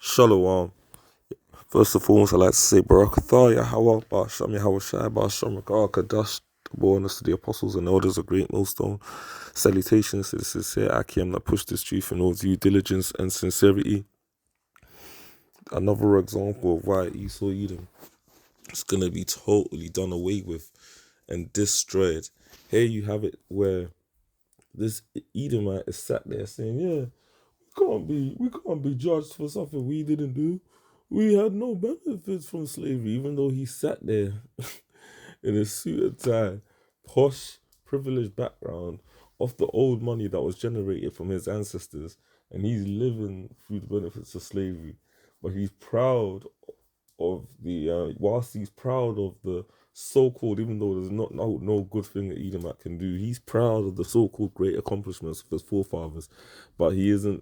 Shalom. First and foremost, I'd like to say Barakatah, Yahweh, Ba'asham, Yahweh Shai, Ba'asham, Rakar, Kadash, the bonus to the apostles and elders of Great Millstone. Salutations to the sincere Akim that pushed this truth in all due diligence and sincerity. Another example of why Esau Edom is going to be totally done away with and destroyed. Here you have it where this Edomite is sat there saying, yeah, we can't be judged for something we didn't do. We had no benefits from slavery, even though he sat there in a suit and tie, posh, privileged background off the old money that was generated from his ancestors, and he's living through the benefits of slavery. But he's proud of whilst he's proud of the so-called, even though there's no good thing that Edomite can do, he's proud of the so-called great accomplishments of his forefathers, but he isn't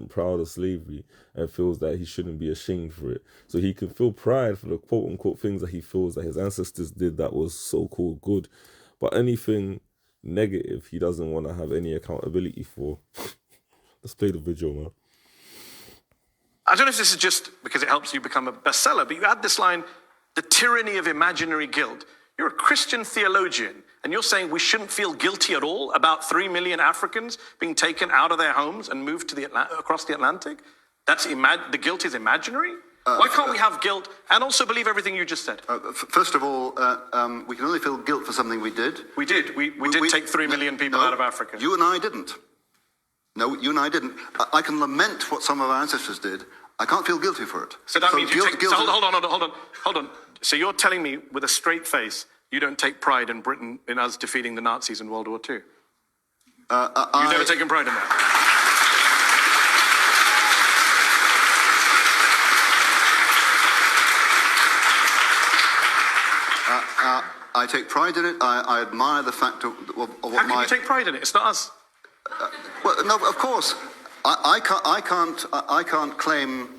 proud of slavery and feels that he shouldn't be ashamed for it. So he can feel pride for the quote-unquote things that he feels that his ancestors did that was so-called good, but anything negative he doesn't want to have any accountability for. Let's play the video, man. I don't know if this is just because it helps you become a bestseller, but you add this line, the tyranny of imaginary guilt. You're a Christian theologian, and you're saying we shouldn't feel guilty at all about 3 million Africans being taken out of their homes and moved to across the Atlantic? The guilt is imaginary? Why can't we have guilt and also believe everything you just said? First of all, we can only feel guilt for something we did. We did. We did take 3 million people out of Africa. You and I didn't. No, you and I didn't. I can lament what some of our ancestors did. I can't feel guilty for it. So that means you take... So hold on. So you're telling me with a straight face, you don't take pride in Britain, in us defeating the Nazis in World War II? You've never taken pride in that? I take pride in it. I admire the fact of what How can you take pride in it? It's not us. Well, no, of course. I can't claim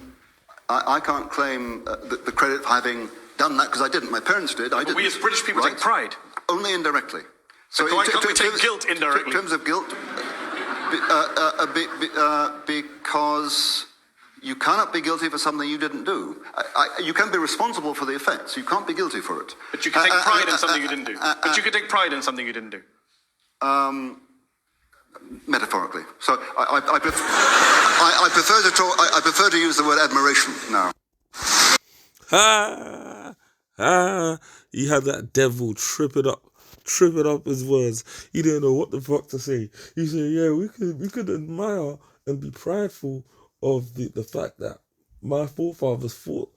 the credit for having done that because I didn't. My parents did. I didn't. We as British people take pride. Only indirectly. So why can't we take guilt indirectly? In terms of guilt, because you cannot be guilty for something you didn't do. You can be responsible for the effects. You can't be guilty for it. But you can take pride in something you didn't do. But you can take pride in something you didn't do. Metaphorically. So I prefer to use the word admiration now. He had that devil tripping up his words. He didn't know what the fuck to say. He said, yeah, we could admire and be prideful of the fact that my forefathers fought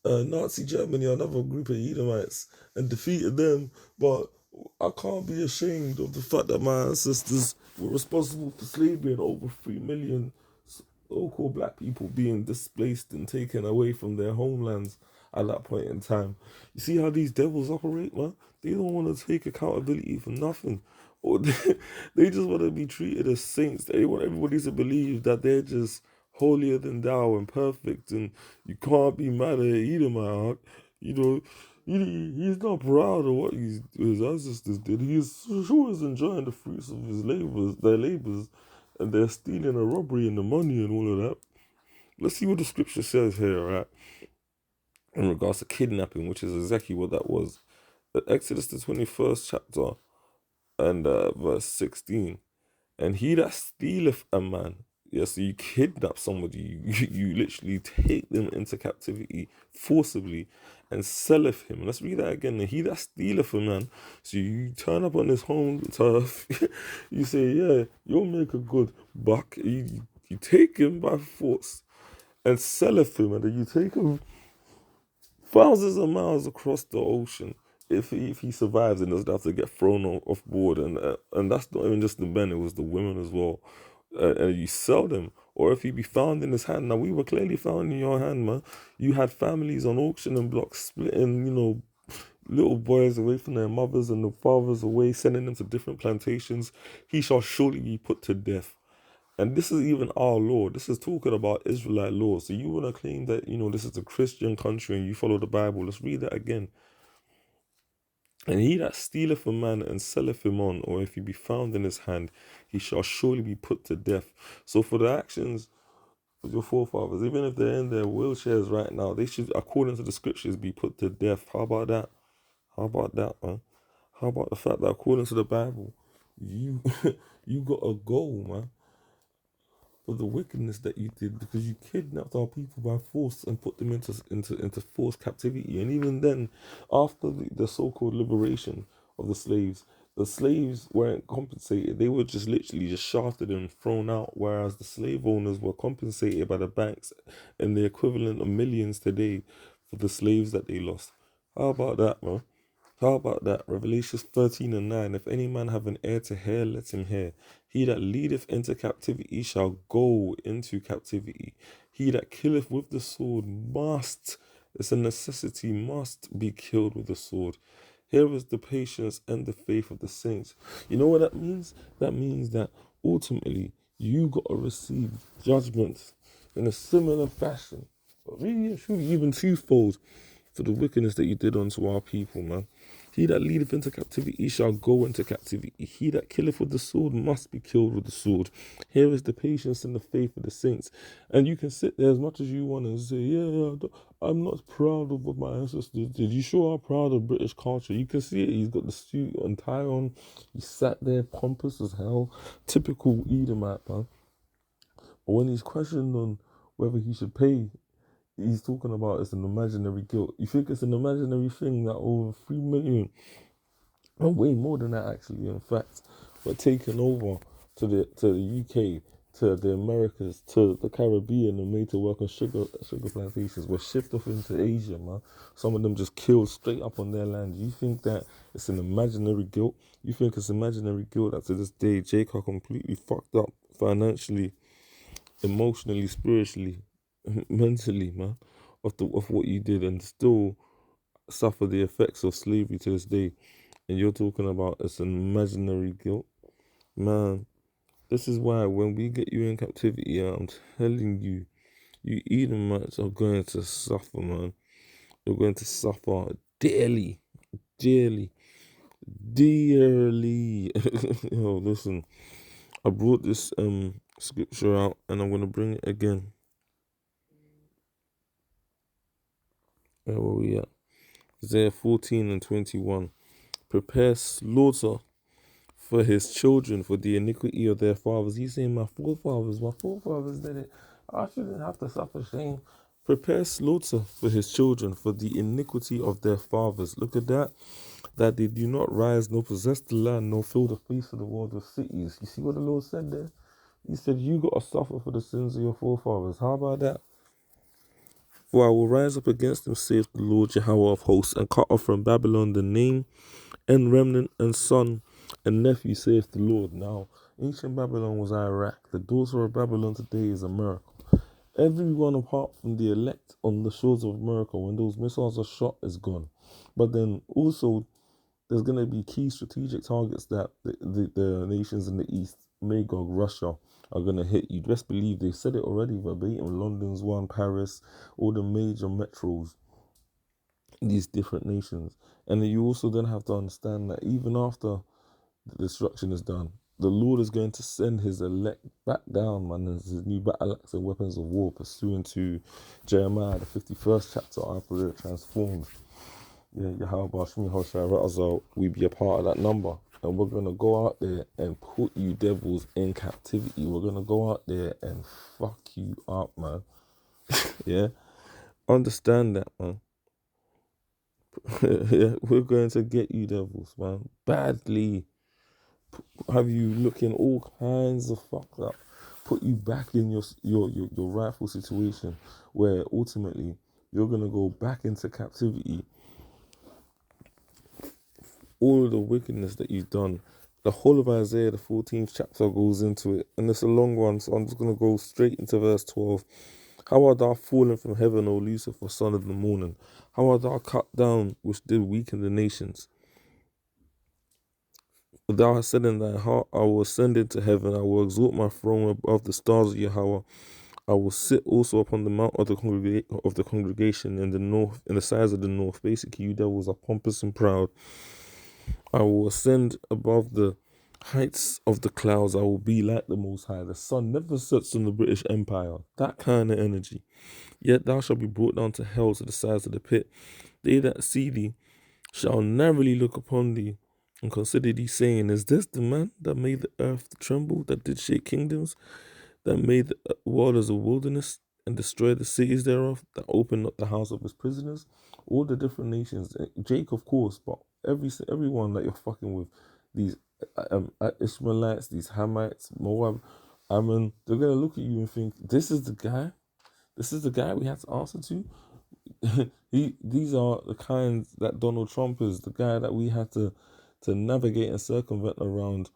Nazi Germany, another group of Edomites, and defeated them, but I can't be ashamed of the fact that my ancestors were responsible for slavery and over 3 million so-called black people being displaced and taken away from their homelands at that point in time. You see how these devils operate, man? They don't want to take accountability for nothing. Or they just want to be treated as saints. They want everybody to believe that they're just holier than thou and perfect, and you can't be mad at Edomite. You know, he's not proud of what his ancestors did. He sure is enjoying the fruits of their labors, and they're stealing a robbery and the money and all of that. Let's see what the scripture says here, right? In regards to kidnapping, which is exactly what that was. Exodus the 21st chapter and verse 16. And he that stealeth a man, yes, so you kidnap somebody, you literally take them into captivity forcibly and selleth him. Let's read that again. And he that stealeth a man, so you turn up on his home turf, you say, yeah, you'll make a good buck. You take him by force and selleth him, and then you take him thousands of miles across the ocean. If he survives and doesn't have to get thrown off board, and that's not even just the men, it was the women as well. And you sell them, or if he be found in his hand. Now, we were clearly found in your hand, man. You had families on auction and blocks splitting, little boys away from their mothers and the fathers away, sending them to different plantations. He shall surely be put to death. And this is even our law. This is talking about Israelite law. So you want to claim that, this is a Christian country and you follow the Bible. Let's read that again. And he that stealeth a man and selleth him on, or if he be found in his hand, he shall surely be put to death. So for the actions with your forefathers, even if they're in their wheelchairs right now, they should, according to the scriptures, be put to death. How about that? How about that, man? How about the fact that according to the Bible, you you got a goal, man, for the wickedness that you did because you kidnapped our people by force and put them into forced captivity. And even then, after the so-called liberation of the slaves weren't compensated. They were just literally just shafted and thrown out, whereas the slave owners were compensated by the banks and the equivalent of millions today for the slaves that they lost. How about that, man? How about that? Revelations 13 and 9. If any man have an ear to hear, let him hear. He that leadeth into captivity shall go into captivity. He that killeth with the sword must, it's a necessity, must be killed with the sword. Here is the patience and the faith of the saints. You know what that means? That means that ultimately you got to receive judgment in a similar fashion, but really and truly even twofold, for the wickedness that you did unto our people, man. He that leadeth into captivity shall go into captivity. He that killeth with the sword must be killed with the sword. Here is the patience and the faith of the saints. And you can sit there as much as you want and say, yeah, I'm not proud of what my ancestors did. You sure are proud of British culture. You can see it. He's got the suit and tie on. He sat there pompous as hell. Typical Edomite, man. But when he's questioned on whether he should pay, he's talking about it's an imaginary guilt. You think it's an imaginary thing that over 3 million, and way more than that actually, in fact, were taken over to the UK, to the Americas, to the Caribbean, and made to work on sugar plantations, were shipped off into Asia, man. Some of them just killed straight up on their land. You think that it's an imaginary guilt? You think it's imaginary guilt that to this day Jake are completely fucked up financially, emotionally, spiritually, mentally, man, of what you did, and still suffer the effects of slavery to this day. And you're talking about it's an imaginary guilt, man. This is why when we get you in captivity, I'm telling you, you Edomites are going to suffer, man. You're going to suffer dearly, dearly, dearly. Yo, listen, I brought this scripture out, and I'm gonna bring it again. Where were we at? Isaiah 14 and 21. Prepare slaughter for his children for the iniquity of their fathers. He's saying, my forefathers did it. I shouldn't have to suffer shame. Prepare slaughter for his children for the iniquity of their fathers. Look at that. That they do not rise, nor possess the land, nor fill the face of the world with cities. You see what the Lord said there? He said, you got to suffer for the sins of your forefathers. How about that? For I will rise up against them, saith the Lord Jehovah of hosts, and cut off from Babylon the name and remnant and son and nephew, saith the Lord. Now, ancient Babylon was Iraq. The daughter of Babylon today is America. Everyone apart from the elect on the shores of America, when those missiles are shot, is gone. But then also, there's going to be key strategic targets that the nations in the East, Magog, Russia, are going to hit. You best believe they said it already verbatim. London's one, Paris, all the major metros, these different nations. And then you also then have to understand that even after the destruction is done, the Lord is going to send his elect back down, man, as his new battle axe and weapons of war, pursuant to Jeremiah, the 51st chapter, after they're transformed. Yeah, Yahweh Shmi Hoshai Ratazal, we be a part of that number. And we're going to go out there and put you devils in captivity. We're going to go out there and fuck you up, man. Yeah? Understand that, man. Yeah, we're going to get you devils, man. Badly. Have you looking all kinds of fucked up. Put you back in your rightful situation where ultimately you're going to go back into captivity. All of the wickedness that you've done. The whole of Isaiah, the 14th chapter, goes into it. And it's a long one, so I'm just going to go straight into verse 12. How art thou fallen from heaven, O Lucifer, son of the morning? How art thou cut down, which did weaken the nations? Thou hast said in thy heart, I will ascend into heaven, I will exalt my throne above the stars of Yahweh. I will sit also upon the mount of the congregation in the north, in the sides of the north. Basically, you devils are pompous and proud. I will ascend above the heights of the clouds, I will be like the Most High. The sun never sets on the British Empire. That kind of energy. Yet thou shalt be brought down to hell, to the sides of the pit. They that see thee shall narrowly look upon thee and consider thee, saying, Is this the man that made the earth to tremble, that did shake kingdoms, that made the world as a wilderness, and destroyed the cities thereof, that opened up the house of his prisoners? All the different nations, Jake, of course, but everyone that you're fucking with, these Ishmaelites, these Hamites, Moab, Ammon, they're gonna look at you and think, this is the guy. This is the guy we had to answer to. These are the kinds that Donald Trump is, the guy that we had to navigate and circumvent around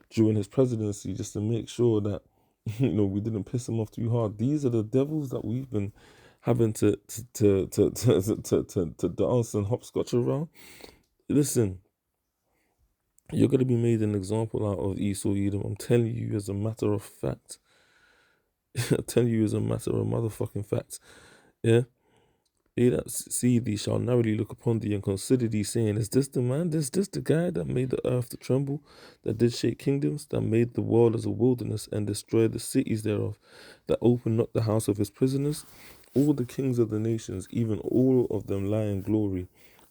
during his presidency, just to make sure that we didn't piss him off too hard. These are the devils that we've been having to dance and hopscotch around. Listen, you're gonna be made an example out of Esau Edom. I'm telling you as a matter of fact. I'm telling you as a matter of motherfucking fact. Yeah. They that see thee shall narrowly look upon thee and consider thee, saying, Is this the man? Is this the guy that made the earth to tremble, that did shake kingdoms, that made the world as a wilderness and destroyed the cities thereof, that opened not the house of his prisoners? All the kings of the nations, even all of them, lie in glory,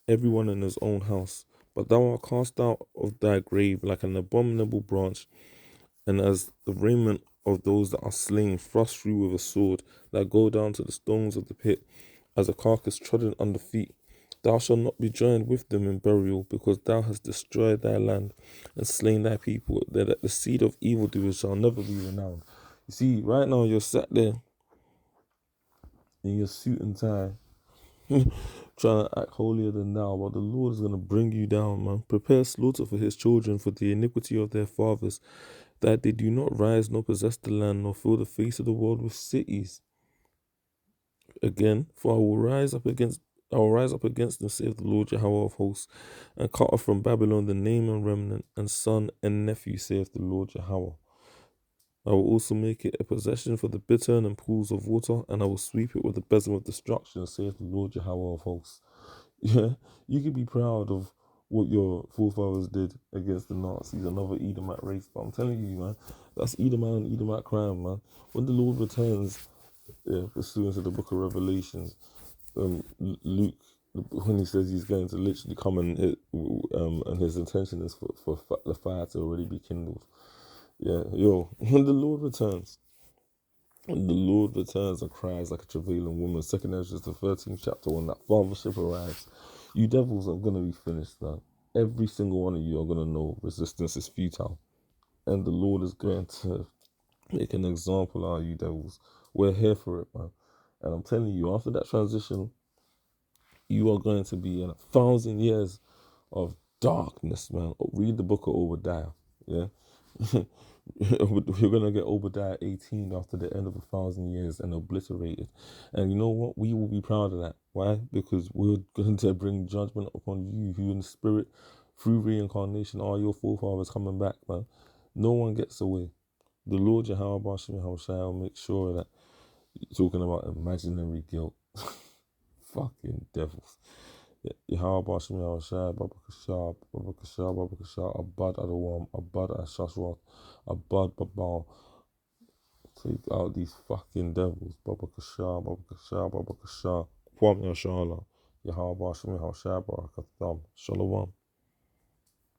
every one in his own house. But thou art cast out of thy grave like an abominable branch, and as the raiment of those that are slain, thrust through with a sword, that go down to the stones of the pit, as a carcass trodden under feet. Thou shalt not be joined with them in burial, because thou hast destroyed thy land and slain thy people, that the seed of evildoers shall never be renowned. You see, right now you're sat there in your suit and tie, trying to act holier than thou, but the Lord is going to bring you down, man. Prepare slaughter for his children, for the iniquity of their fathers, that they do not rise nor possess the land, nor fill the face of the world with cities. Again, for I will rise up against them, saith the Lord Jehovah of hosts, and cut off from Babylon the name and remnant, and son and nephew, saith the Lord Jehovah. I will also make it a possession for the bittern and pools of water, and I will sweep it with the besom of destruction, saith the Lord Jehovah of hosts. Yeah, you can be proud of what your forefathers did against the Nazis, another Edomite race, but I'm telling you, man, that's Edomite crime, man. When the Lord returns, pursuant to the book of Revelations, Luke, when he says he's going to literally come and hit, and his intention is for the fire to already be kindled. Yeah, when the Lord returns, and cries like a travailing woman, 2nd Ezra, the 13th chapter, when that fathership arrives, you devils are going to be finished now. Every single one of you are going to know resistance is futile. And the Lord is going to make an example out of you devils. We're here for it, man. And I'm telling you, after that transition, you are going to be in 1,000 years of darkness, man. Read the book of Obadiah, yeah? You're going to get Obadiah 18 after the end of 1,000 years and obliterated. And you know what? We will be proud of that. Why? Because we're going to bring judgment upon you, who in spirit, through reincarnation, are your forefathers coming back, man. No one gets away. The Lord Yahweh Bashem will make sure that you're talking about imaginary guilt. Fucking devils. Yahweh Bashem Yahushua, Baba Kashab, Baba Kashab, Baba Kashab, Abad Adawam, Abad Ashashwat, Abad Babal. Take out these fucking devils. Baba Kashab, Baba Kashab, Baba Kashab. Kwam Yashala. Yahweh Bashem Yahushua, Barakatam. Shalom.